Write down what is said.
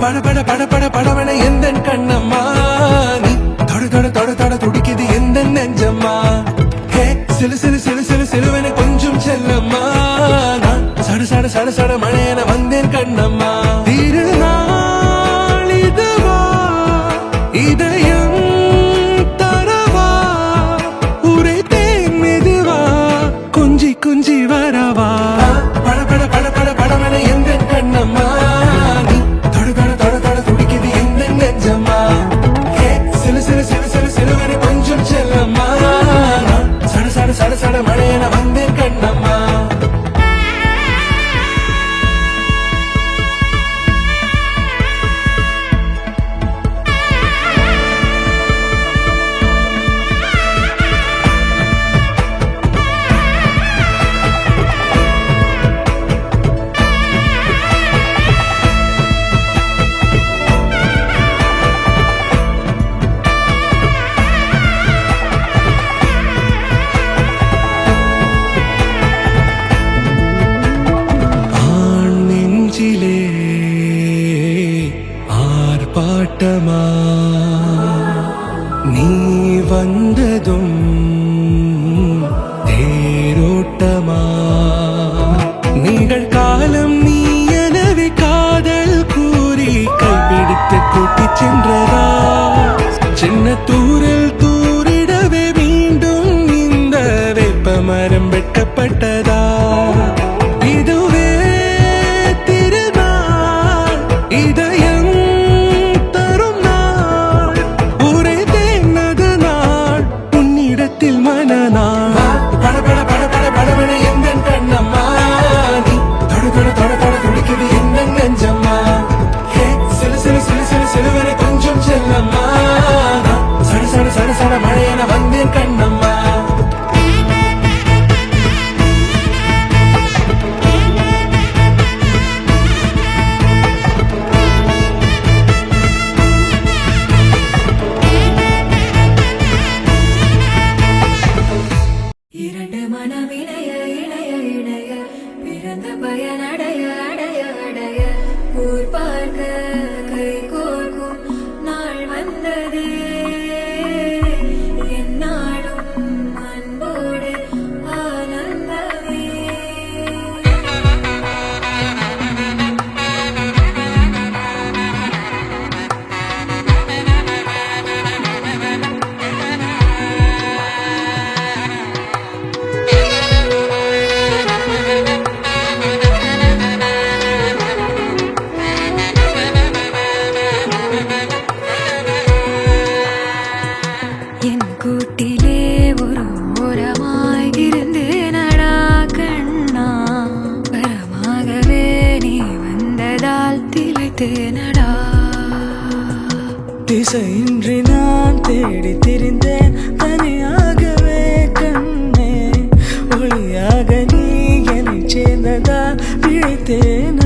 பட பட பட படவன எந்த கண்ணம்மா நீ தொட தொட தொட தொட துடிக்குது எந்த நெஞ்சம்மா ஹே சிலு சிலு சிலு சிலு சிலுவன கொஞ்சம் செல்லம்மா நான் சட சட சட சட மழையன வந்தேன் கண்ணம்மா திருநாள் இதுவா இதயம் தரவா உரைத்தேன் மெதுவா குஞ்சி குஞ்சி வரவா பட பட பட பட படவன எந்த கண்ணம்மா நீ தொட தொட தொட தொட துடிக்குது எந்த நெஞ்சம்மா ஹே சிலு சிலு சிலு சிலு சிலுவன கொஞ்சம் செல்லம்மா நான் சட சட சட சட மழையன வந்தேன் கண்ணம்மா ஆர்ப்பாட்டமா நீ வந்ததும் தேரோட்டமா நிகழ்காலம் நீ எனவே காதல் கூறி கைப்பிடித்து கூட்டிச் சென்றதா சின்ன தூரல் தூரிடவே மீண்டும் இந்த வேப்ப மரம் வெட்டப்பட்டதா இதுவே திருநாள் இதயம் தரும் நாள் உரைத்தேனது நாள் உன்னிடத்தில் மனநாள் பட பட பட பட படவன எந்த கண்ணம்மா நீ தொட தொட தொட தொட துடிக்குது எந்த நெஞ்சம்மா ஹே சிலு சிலு சிலு சிலு சிலுவன கொஞ்சம் செல்லம்மா சட சட சட சட மழையன வந்தேன் கண்ணம்மா இரண்டு மனம் இணைய இணைய இணைய பிறந்த பயன் அடைய அடைய அடைய ஊர் பார்க்க கை கோர்க்கும் நாள் வந்ததே என்னாலும் அன்போடு ஆனந்தமே என் கூட்டிலே ஒரு ஓரமாய் இருந்தேனடா கண்ணா வரமாகவே நீ வந்ததால் திளைத்தேனடா திசையின்றி நான் தேடி திரிந்தேன் தனியாகவே கண்ணே ஒளியாக நீ என்னை சேர்ந்ததால் விழித்தேன்